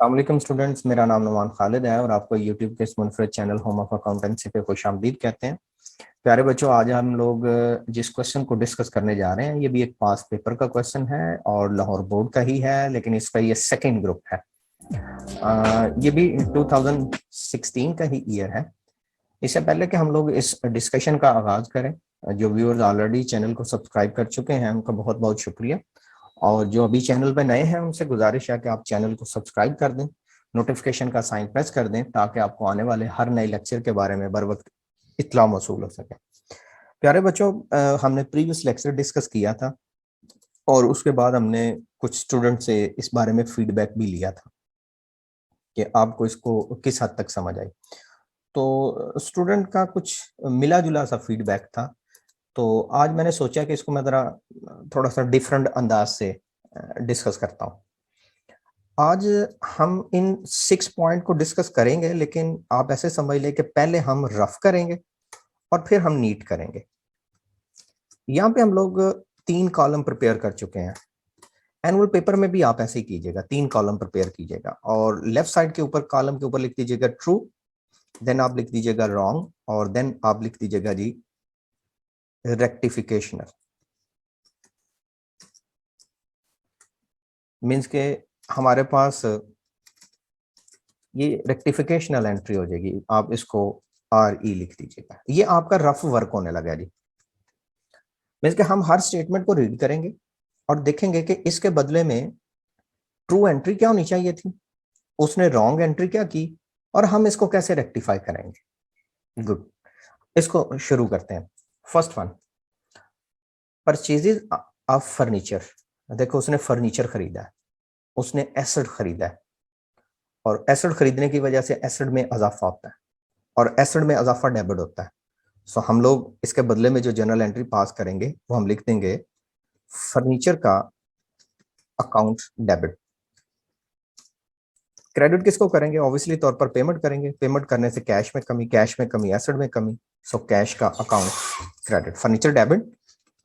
अस्सलाम स्टूडेंट्स, मेरा नाम नुमान खालिद है और आपको यूट्यूब के इस मुनफरद चैनल होम ऑफ अकाउंटेंसी पे खुशामदीद कहते हैं। प्यारे बच्चों, आज हम लोग जिस क्वेश्चन को डिस्कस करने जा रहे हैं ये भी एक पास पेपर का क्वेश्चन है और लाहौर बोर्ड का ही है, लेकिन इसका ये सेकेंड ग्रुप है। ये भी 2016 का ही ईयर है। इससे पहले कि हम लोग इस डिस्कशन का आगाज करें, जो व्यूअर्स ऑलरेडी चैनल को सब्सक्राइब कर चुके हैं उनका बहुत बहुत शुक्रिया, और जो अभी चैनल पर नए हैं उनसे गुजारिश है कि आप चैनल को सब्सक्राइब कर दें, नोटिफिकेशन का साइन प्रेस कर दें ताकि आपको आने वाले हर नए लेक्चर के बारे में बर वक्त इत्तला मौसूल हो सके। प्यारे बच्चों, हमने प्रीवियस लेक्चर डिस्कस किया था और उसके बाद हमने कुछ स्टूडेंट से इस बारे में फीडबैक भी लिया था कि आपको इसको किस हद तक समझ आई। तो स्टूडेंट का कुछ मिला जुला सा फीडबैक था, तो आज मैंने सोचा कि इसको मैं ज़रा थोड़ा सा डिफरेंट अंदाज से डिस्कस करता हूँ। आज हम इन 6 पॉइंट को डिस्कस करेंगे, लेकिन आप ऐसे समझ लें कि पहले हम रफ करेंगे और फिर हम नीट करेंगे। यहाँ पे हम लोग 3 कॉलम प्रिपेयर कर चुके हैं। एनुअल पेपर में भी आप ऐसे ही कीजिएगा, 3 कॉलम प्रिपेयर कीजिएगा और लेफ्ट साइड के ऊपर कॉलम के ऊपर लिख दीजिएगा ट्रू, देन आप लिख दीजिएगा रॉन्ग और देन आप लिख दीजिएगा जी रेक्टिफिकेशनल। मीन्स के हमारे पास ये रेक्टिफिकेशनल एंट्री हो जाएगी, आप इसको RE लिख दीजिएगा। ये आपका रफ वर्क होने लगा जी। मीन्स के हम हर स्टेटमेंट को रीड करेंगे और देखेंगे कि इसके बदले में ट्रू एंट्री क्या होनी चाहिए थी, उसने रॉन्ग एंट्री क्या की और हम इसको कैसे रेक्टिफाई करेंगे। गुड, इसको शुरू करते हैं। First one, purchases of furniture. देखो, उसने फर्नीचर खरीदा है, उसने एसेट खरीदा है और एसेट खरीदने की वजह से एसेट में इजाफा होता है और एसेट में इजाफा डेबिट होता है। सो हम लोग इसके बदले में जो जनरल एंट्री पास करेंगे वो हम लिख देंगे फर्नीचर का अकाउंट डेबिट। क्रेडिट किसको करेंगे? ऑब्वियसली तौर पर पेमेंट करेंगे। पेमेंट करने से कैश में कमी, कैश में कमी एसेट में कमी, सो कैश का account credit, furniture debit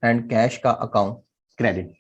and cash का अकाउंट क्रेडिट।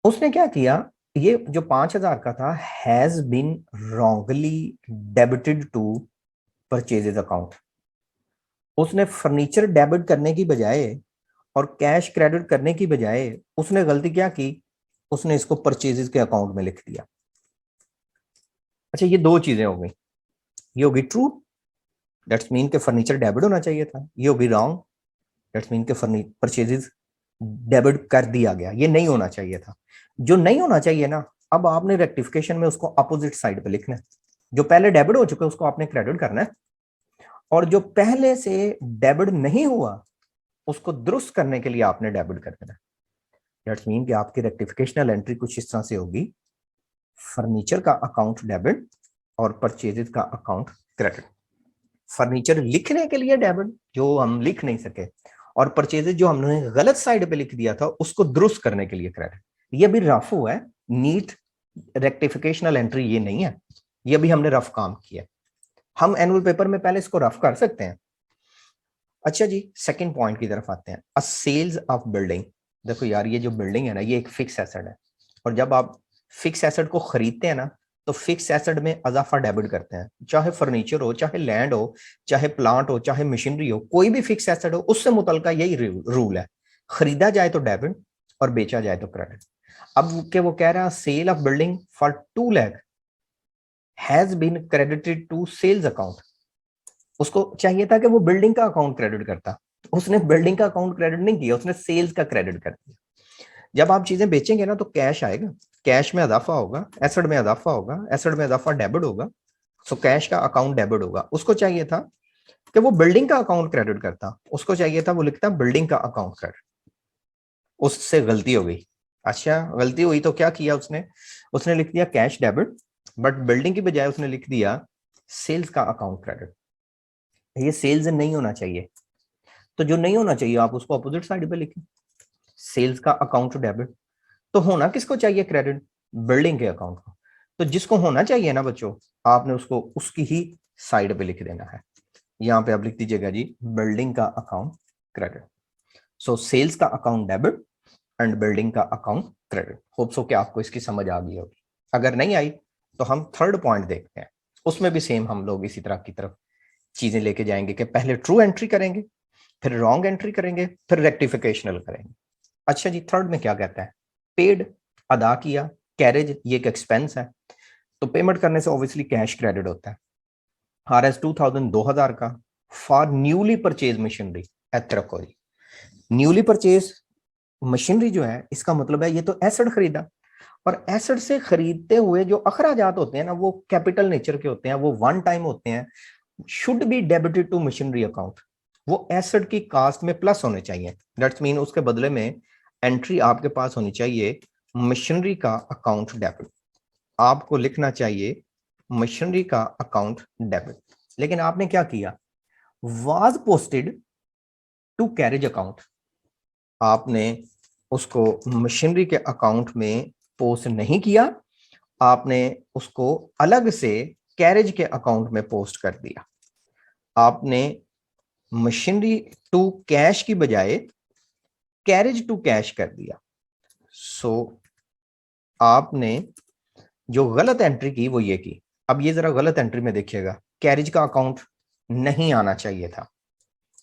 उसने क्या किया, ये जो 5,000 का था has been wrongly debited to purchases account. उसने फर्नीचर डेबिट करने की बजाय और कैश क्रेडिट करने की बजाय उसने गलती क्या की, उसने इसको परचेजेज के अकाउंट में लिख दिया। अच्छा, ये दो चीजें हो गई। ये होगी ट्रू, दैट्स मीन के फर्नीचर डेबिट होना चाहिए था। ये होगी रॉन्ग, दैट्स मीन के परचेजेज डेबिट कर दिया गया। ये नहीं होना चाहिए था। जो नहीं होना चाहिए ना, अब आपने रेक्टिफिकेशन में उसको अपोजिट साइड पे लिखना है। जो पहले डेबिट हो चुके उसको आपने क्रेडिट करना है और जो पहले से डेबिट नहीं हुआ उसको दुरुस्त करने के लिए आपने डेबिट कर देना। दैट्स मीन कि आपकी रेक्टिफिकेशनल एंट्री कुछ इस तरह से होगी, फर्नीचर का अकाउंट डेबिट और परचेजेज का अकाउंट क्रेडिट। फर्नीचर लिखने के लिए डेबिट जो हम लिख नहीं सके, और परचेजेज जो हमने गलत साइड पे लिख दिया था उसको दुरुस्त करने के लिए क्रेडिट। ये भी रफ हुआ है, नीट रेक्टिफिकेशनल एंट्री ये नहीं है, ये भी हमने रफ काम किया। हम एनुअल पेपर में पहले इसको रफ कर सकते हैं। अच्छा जी, सेकंड पॉइंट की तरफ आते हैं, अ सेल्स ऑफ बिल्डिंग। देखो यार, ये जो बिल्डिंग है ना, ये एक फिक्स एसेट है और जब आप फिक्स एसेट को खरीदते हैं ना तो फिक्स एसेट में इजाफा डेबिट करते हैं। चाहे फर्नीचर हो, चाहे लैंड हो, चाहे प्लांट हो, चाहे मशीनरी हो, कोई भी फिक्स एसेट हो, उससे मुतल्लिका यही रूल है, खरीदा जाए तो डेबिट और बेचा जाए तो क्रेडिट। अब के वो कह रहा है sale of building for 2 lakh has been credited to sales account. उसको चाहिए था कि वो बिल्डिंग का अकाउंट क्रेडिट करता, उसने बिल्डिंग का अकाउंट क्रेडिट नहीं किया, उसने सेल्स का क्रेडिट कर दिया। जब आप चीजें बेचेंगे ना तो कैश आएगा, कैश में इजाफा होगा, एसेट में इजाफा होगा, एसेट में इजाफा डेबिट होगा, सो कैश का अकाउंट डेबिट होगा। उसको चाहिए था कि वो बिल्डिंग का अकाउंट क्रेडिट करता, उसको चाहिए था वो लिखता बिल्डिंग का अकाउंट क्रेडिट। उससे गलती हो गई। अच्छा, गलती हुई तो क्या किया उसने, उसने लिख दिया कैश डेबिट, बट बिल्डिंग की बजाय उसने लिख दिया सेल्स का अकाउंट क्रेडिट। ये सेल्स नहीं होना चाहिए, तो जो नहीं होना चाहिए आप उसको अपोजिट साइड पे लिखें, सेल्स का अकाउंट डेबिट। तो होना किसको चाहिए क्रेडिट? बिल्डिंग के अकाउंट को। तो जिसको होना चाहिए ना बच्चों, आपने उसको उसकी ही साइड पे लिख देना है। यहाँ पे आप लिख दीजिएगा जी बिल्डिंग का अकाउंट क्रेडिट। सो सेल्स का अकाउंट डेबिट एंड बिल्डिंग का अकाउंट क्रेडिट। होप सो कि आपको इसकी समझ आ गई होगी। अगर नहीं आई तो हम थर्ड पॉइंट देखते हैं, उसमें भी सेम हम लोग इसी तरह की तरफ चीजें लेके जाएंगे कि पहले ट्रू एंट्री करेंगे, फिर रॉन्ग एंट्री करेंगे, फिर रेक्टिफिकेशनल करेंगे। अच्छा जी, थर्ड में क्या कहता है? पेड, अदा किया, कैरेज ये एक एक्सपेंस है, तो पेमेंट करने से ऑब्वियसली कैश क्रेडिट होता है। RS 2000 2000 का फॉर न्यूली परचेज मशीनरी। रखो जी, न्यूली परचेज मशीनरी जो है इसका मतलब है ये तो एसेट खरीदा, और एसेट से खरीदते हुए जो अखराजात होते हैं ना वो कैपिटल नेचर के होते हैं, वो वन टाइम होते हैं, should be debited to machinery account. वो एसेट की कास्ट में प्लस होने चाहिए। दैट्स मीन उसके बदले में एंट्री आपके पास होनी चाहिए मशीनरी का अकाउंट डेबिट। आपको लिखना चाहिए मशीनरी का अकाउंट डेबिट। लेकिन आपने क्या किया? Was posted to carriage account. आपने उसको मशीनरी के अकाउंट में पोस्ट नहीं किया, आपने उसको अलग से कैरेज के अकाउंट में पोस्ट कर दिया। आपने मशीनरी टू कैश की बजाय कैरेज टू कैश कर दिया। सो आपने जो गलत एंट्री की वो ये की। अब ये जरा गलत एंट्री में देखिएगा, कैरेज का अकाउंट नहीं आना चाहिए था,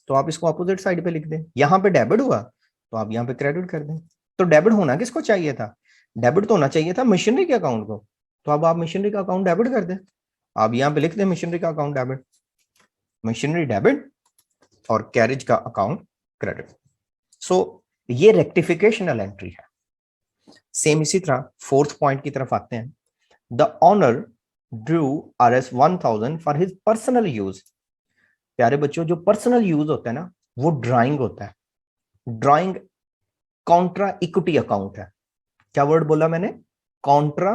तो आप इसको अपोजिट साइड पे लिख दें। यहां पे डेबिट हुआ तो आप यहां पे क्रेडिट कर दें। तो डेबिट होना किसको चाहिए था? डेबिट तो होना चाहिए था मशीनरी के अकाउंट को, तो अब आप मशीनरी का अकाउंट डेबिट कर दें। आप यहां पे लिख दें मशीनरी का अकाउंट डेबिट, मशीनरी डेबिट और कैरेज का अकाउंट क्रेडिट। सो ये रेक्टिफिकेशनल एंट्री है। सेम इसी तरह फोर्थ पॉइंट की तरफ आते हैं। The owner drew RS 1000 for his personal use. प्यारे बच्चों, जो पर्सनल यूज होता है ना वो ड्राइंग होता है। ड्राइंग कॉन्ट्रा इक्विटी अकाउंट है। क्या वर्ड बोला मैंने? Contra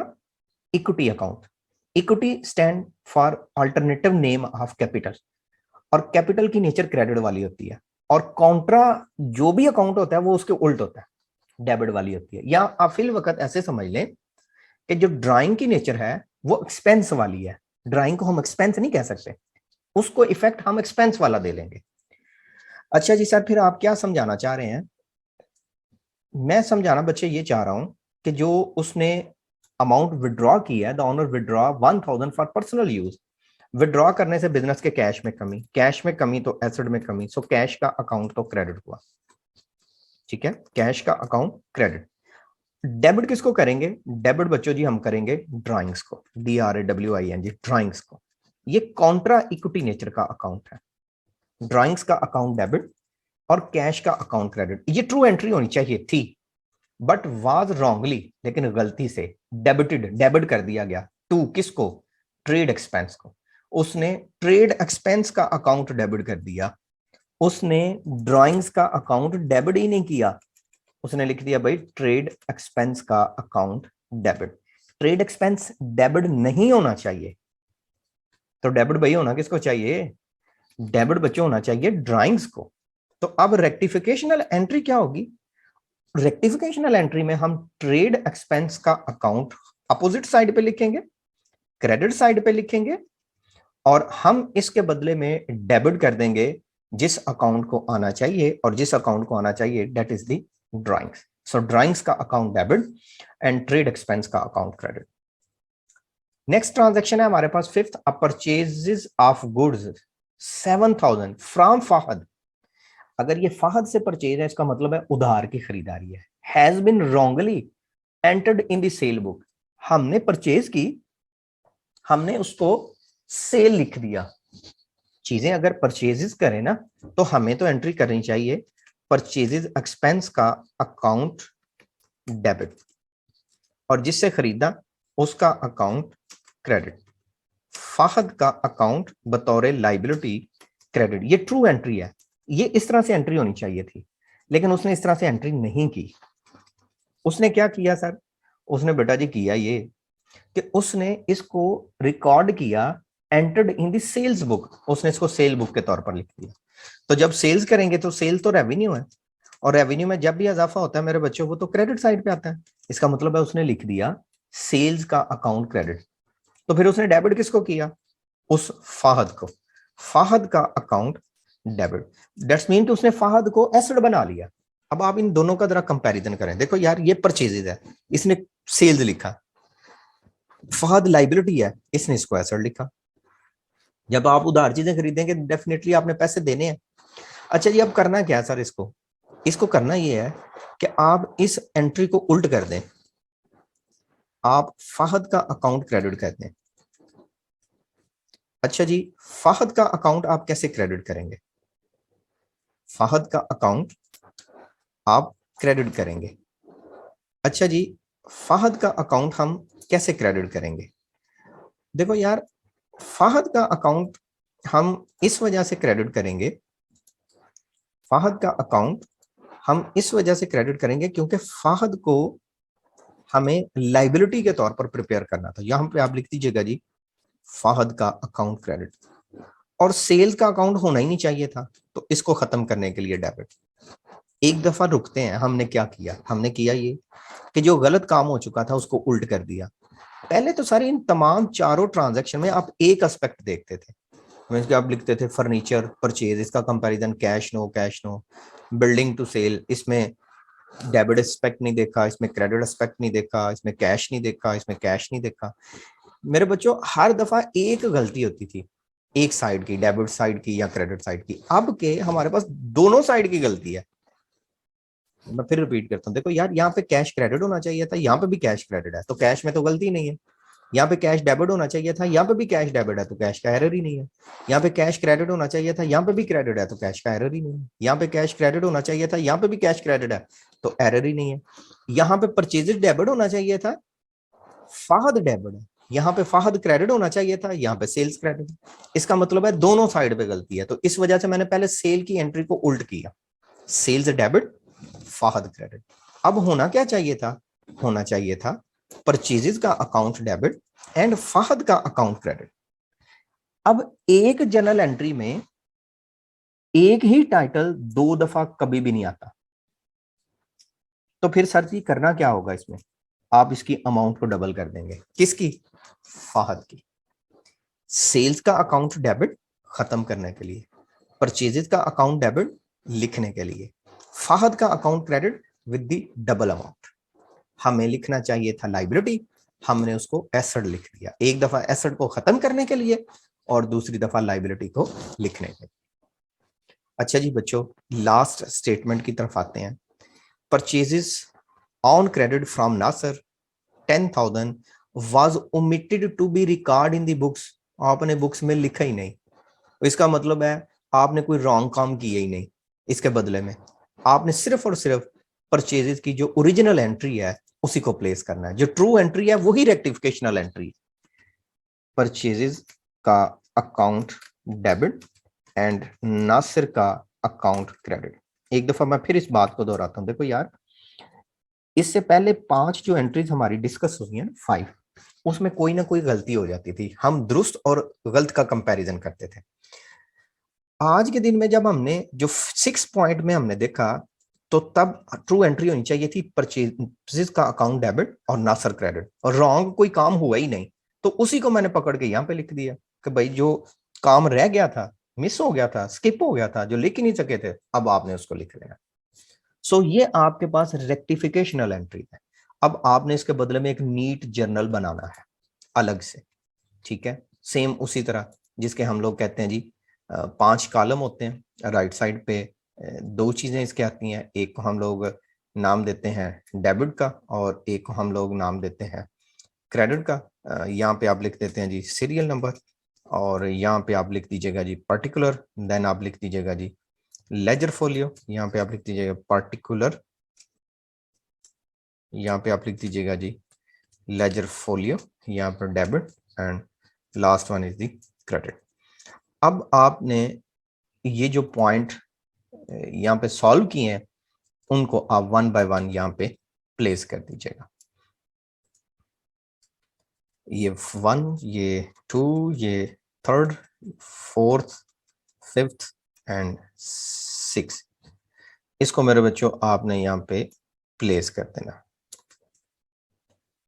equity account. Equity stand for alternative name of capital, और कैपिटल की नेचर क्रेडिट वाली होती है, और कॉन्ट्रा जो भी अकाउंट होता है वो उसके उल्ट होता है, डेबिट वाली होती है। या आप फिल वक्त ऐसे समझ लें कि जो ड्राइंग की नेचर है वो एक्सपेंस वाली है। ड्राइंग को हम एक्सपेंस नहीं कह सकते, उसको इफेक्ट हम एक्सपेंस वाला दे लेंगे। अच्छा जी सर, फिर आप क्या समझाना चाह रहे हैं? मैं समझाना बच्चे ये चाह रहा हूं कि जो उसने अमाउंट विड्रॉ किया है, the owner withdraw 1000 for personal use. Withdraw करने से बिजनेस के कैश में कमी, कैश में कमी तो एसेट में कमी, सो कैश का अकाउंट तो क्रेडिट हुआ। ठीक है, कैश का अकाउंट क्रेडिट। डेबिट किसको करेंगे? डेबिट बच्चों जी हम करेंगे ड्राइंग्स को, DRAWING, ड्राइंग्स को। ये कॉन्ट्रा इक्विटी नेचर का अकाउंट है। ड्राइंग्स का अकाउंट डेबिट और कैश का अकाउंट क्रेडिट। ये ट्रू एंट्री होनी चाहिए थी, बट वाज रॉन्गली, लेकिन गलती से डेबिट कर दिया गया। टू किसको? ट्रेड एक्सपेंस को। उसने ट्रेड एक्सपेंस का अकाउंट डेबिट कर दिया, उसने ड्राइंग्स का अकाउंट डेबिट ही नहीं किया, उसने लिख दिया भाई ट्रेड एक्सपेंस का account debit. Trade expense debit नहीं होना चाहिए, तो डेबिट भाई होना किसको चाहिए? डेबिट बच्चों होना चाहिए ड्राइंग्स को। तो अब रेक्टिफिकेशनल एंट्री क्या होगी? रेक्टिफिकेशनल एंट्री में हम ट्रेड एक्सपेंस का अकाउंट अपोजिट साइड पे लिखेंगे, क्रेडिट साइड पे लिखेंगे, और हम इसके बदले में डेबिट कर देंगे जिस अकाउंट को आना चाहिए, और जिस अकाउंट को आना चाहिए that is the drawings. So drawings का account debit and trade expense का अकाउंट क्रेडिट। नेक्स्ट ट्रांजैक्शन है हमारे पास fifth, purchases of goods 7000 from Fahad. अगर ये फाहद से परचेज है इसका मतलब है उधार की खरीदारी है। Has been wrongly entered in the sale book. हमने परचेज की, हमने उसको सेल लिख दिया। चीजें अगर परचेजेस करें ना तो हमें तो एंट्री करनी चाहिए परचेजेस एक्सपेंस का अकाउंट डेबिट, और जिससे खरीदा उसका अकाउंट क्रेडिट। फाहद का अकाउंट बतौर लाइबिलिटी क्रेडिट। ये ट्रू एंट्री है, ये इस तरह से एंट्री होनी चाहिए थी, लेकिन उसने इस तरह से एंट्री नहीं की। उसने क्या किया सर? उसने बेटा जी किया ये कि उसने इसको रिकॉर्ड किया entered in the sales book. उसने इसको सेल बुक के तौर पर लिख दिया। तो जब सेल्स करेंगे तो सेल तो रेवेन्यू है, और रेवेन्यू में जब भी इजाफा होता है मेरे बच्चों वो तो क्रेडिट साइड पे आता है। इसका मतलब है उसने लिख दिया सेल्स का अकाउंट क्रेडिट। तो फिर उसने डेबिट किसको किया? उस फाहद को, फाहद का अकाउंट डेबिट। दैट्स मीन कि उसने फाहद को एसेट बना लिया। अब आप इन दोनों का जरा कंपैरिजन करें। देखो यार, ये परचेजेज है, इसने सेल्स लिखा। फहद लाइबिलिटी है, इसने इसको एसेट लिखा। जब आप उधार चीजें खरीदेंगे डेफिनेटली आपने पैसे देने हैं। अच्छा जी, अब करना क्या है सर? इसको इसको करना ये है कि आप इस एंट्री को उल्ट कर दें। आप फहद का अकाउंट क्रेडिट कहते हैं। अच्छा जी, फहद का अकाउंट आप कैसे क्रेडिट करेंगे? फहद का अकाउंट आप क्रेडिट करेंगे। अच्छा जी, फहद का अकाउंट हम कैसे क्रेडिट करेंगे? देखो यार, फहद का अकाउंट हम इस वजह से क्रेडिट करेंगे, फहद का अकाउंट हम इस वजह से क्रेडिट करेंगे क्योंकि फहद को हमें लाइबिलिटी के तौर पर प्रिपेयर करना था। यहां पे आप लिख दीजिएगा जी, फहद का अकाउंट क्रेडिट। और सेल्स का अकाउंट होना ही नहीं चाहिए था, तो इसको खत्म करने के लिए डेबिट। एक दफा रुकते हैं, हमने क्या किया? हमने किया ये कि जो गलत काम हो चुका था उसको उल्ट कर दिया। पहले तो सारी इन तमाम चारों ट्रांजैक्शन में आप एक एस्पेक्ट देखते थे। आप लिखते थे फर्नीचर परचेज, इसका comparison cash no cash no. Building to sale, इसमें डेबिट एस्पेक्ट नहीं देखा, इसमें क्रेडिट एस्पेक्ट नहीं देखा, इसमें कैश नहीं देखा, इसमें कैश नहीं देखा। मेरे बच्चों, हर दफा एक गलती होती थी, एक साइड की, डेबिट साइड की या क्रेडिट साइड की। अब के हमारे पास दोनों साइड की गलती है। मैं फिर रिपीट करता हूँ, देखो यार, यहाँ पे कैश क्रेडिट होना चाहिए था, यहाँ पे भी कैश क्रेडिट है, तो कैश में तो गलती नहीं है। यहाँ पे कैश डेबिट होना चाहिए था, यहाँ पे भी कैश डेबिट है, तो कैश का एरर ही नहीं है। यहाँ पे कैश क्रेडिट होना चाहिए था, यहाँ पे भी क्रेडिट है, तो कैश का एरर ही नहीं है। यहाँ पे कैश क्रेडिट होना चाहिए था, यहाँ पे भी कैश क्रेडिट है, तो एरर ही नहीं है। यहाँ पे परचेजेस डेबिट होना चाहिए था, फहद डेबिट है। यहाँ पे फहद क्रेडिट होना चाहिए था, यहाँ पे सेल्स क्रेडिट। इसका मतलब है दोनों साइड पे गलती है, तो इस वजह से मैंने पहले सेल की एंट्री को उल्ट किया, सेल्स डेबिट, फहद क्रेडिट। अब होना क्या चाहिए था? होना चाहिए था परचेजेस का अकाउंट डेबिट एंड फहद का अकाउंट क्रेडिट। अब एक जर्नल एंट्री में एक ही टाइटल दो दफा कभी भी नहीं आता, तो फिर सर जी करना क्या होगा इसमें? आप इसकी अमाउंट को डबल कर देंगे। किसकी? फहद की। सेल्स का अकाउंट डेबिट खत्म करने के लिए, परचेजेस का अकाउंट डेबिट लिखने के लिए, फहद का account credit with the double amount. हमें लिखना चाहिए था लाइबिलिटी, हमने उसको एसेट लिख दिया। एक दफा एसेट को खत्म करने के लिए और दूसरी दफा लाइबिलिटी को लिखने के लिए। अच्छा जी बच्चों, लास्ट स्टेटमेंट की तरफ आते हैं। Purchases on credit from Nasar 10,000 was omitted to be record in the books. आपने बुक्स में लिखा ही नहीं, इसका मतलब है आपने कोई रॉन्ग काम किया ही नहीं। इसके बदले में आपने सिर्फ और सिर्फ परचेजेस की जो ओरिजिनल एंट्री है उसी को प्लेस करना है। जो ट्रू एंट्री है वही रेक्टिफिकेशनल एंट्री। परचेजेस का अकाउंट डेबिट एंड नासिर का अकाउंट क्रेडिट। एक दफा मैं फिर इस बात को दोहराता हूं। देखो यार, इससे पहले 5 जो एंट्रीज हमारी डिस्कस हुई है, 5, उसमें कोई ना कोई गलती हो जाती थी, हम दुरुस्त और गलत का कंपैरिजन करते थे। आज के दिन में जब हमने जो 6 पॉइंट में हमने देखा, तो तब ट्रू एंट्री होनी चाहिए थी परचेज का अकाउंट डेबिट और नासर क्रेडिट, और रॉन्ग कोई काम हुआ ही नहीं। तो उसी को मैंने पकड़ के यहाँ पे लिख दिया कि भाई जो काम रह गया था, मिस हो गया था, स्किप हो गया था, जो लिख ही नहीं सके थे, अब आपने उसको लिख लेना। सो ये आपके पास रेक्टिफिकेशनल एंट्री है। अब आपने इसके बदले में एक नीट जर्नल बनाना है अलग से, ठीक है? सेम उसी तरह जिसके हम लोग कहते हैं जी 5 कॉलम होते हैं, राइट साइड पे 2 चीजें इसके आती हैं। एक को हम लोग नाम देते हैं डेबिट का और एक को हम लोग नाम देते हैं क्रेडिट का। यहाँ पे आप लिख देते हैं जी सीरियल नंबर, और यहाँ पे आप लिख दीजिएगा जी पर्टिकुलर, देन आप लिख दीजिएगा जी लेजर फोलियो, यहाँ पे आप लिख दीजिएगा पार्टिकुलर, यहाँ पे आप लिख दीजिएगा जी लेजर फोलियो, यहाँ पर debit, and last one is the credit. अब आपने ये जो पॉइंट यहाँ पे सॉल्व किए हैं उनको आप 1 बाय 1 यहाँ पे प्लेस कर दीजिएगा। ये 1, ये 2, ये 3rd, 4th, 5th and 6th, इसको मेरे बच्चों आपने यहाँ पे प्लेस कर देना।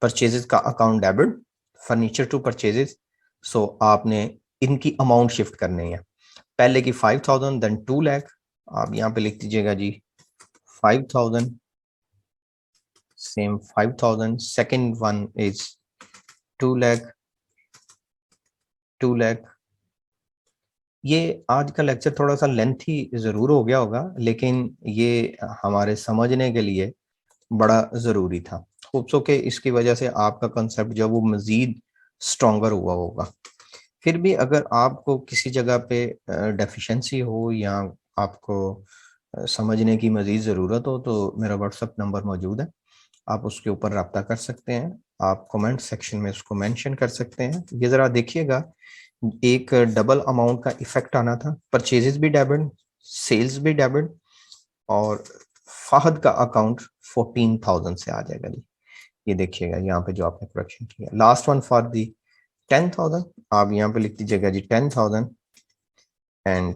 परचेजेस का account debit, furniture to purchases, so आपने इनकी अमाउंट शिफ्ट करनी है। पहले की 5,000, देन 2 लाख, आप यहाँ पे लिख दीजिएगा जी 5,000, same 5,000. Second one is 2 lakh, 2 lakh. ये आज का लेक्चर थोड़ा सा लेंथी जरूर हो गया होगा, लेकिन ये हमारे समझने के लिए बड़ा जरूरी था। होप्स के इसकी वजह से आपका कंसेप्ट जो वो मजीद स्ट्रॉन्गर हुआ होगा। फिर भी अगर आपको किसी जगह पे डेफिशिएंसी हो या आपको समझने की मजीद ज़रूरत हो तो मेरा व्हाट्सएप नंबर मौजूद है, आप उसके ऊपर रब्ता कर सकते हैं। आप कमेंट सेक्शन में उसको मेंशन कर सकते हैं। ये ज़रा देखिएगा, एक डबल अमाउंट का इफेक्ट आना था, परचेजेस भी डेबिट, सेल्स भी डेबिट, और फाहद का अकाउंट 14,000 से आ जाएगा जी। ये देखिएगा यहाँ पे जो आपने करेक्शन किया, लास्ट वन फॉर दी 10,000, आप यहाँ पे लिख दीजिएगा जी 10,000 एंड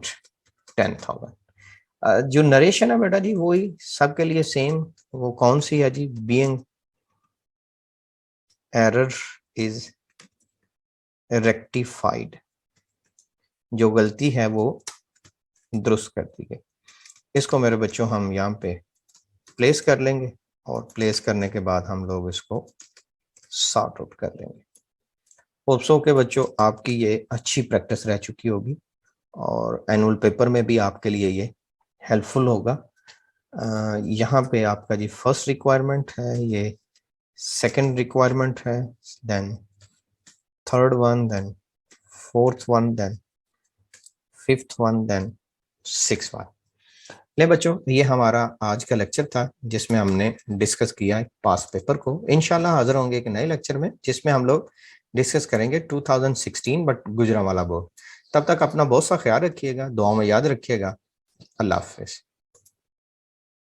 10,000। जो नरेशन है बेटा जी वही सबके लिए सेम। वो कौन सी है जी? बीइंग एरर इज रेक्टिफाइड, जो गलती है वो दुरुस्त कर दी गई। इसको मेरे बच्चों हम यहाँ पे प्लेस कर लेंगे और प्लेस करने के बाद हम लोग इसको सॉर्ट आउट कर लेंगे। होप्सो के बच्चों आपकी ये अच्छी प्रैक्टिस रह चुकी होगी और एनुअल पेपर में भी आपके लिए ये हेल्पफुल होगा। यहाँ पे आपका जी फर्स्ट रिक्वायरमेंट है, ये सेकंड रिक्वायरमेंट है, then third one, then fourth one, then fifth one, then sixth one. ले बच्चों, ये हमारा आज का लेक्चर था जिसमें हमने डिस्कस किया पास पेपर को। इंशाल्लाह हाजिर होंगे एक नए लेक्चर में जिसमें हम लोग डिस्कस करेंगे 2016 बट गुजरांवाला बोर्ड। तब तक अपना बहुत सा ख्याल रखिएगा, दुआ में याद रखिएगा। अल्लाह हाफिज।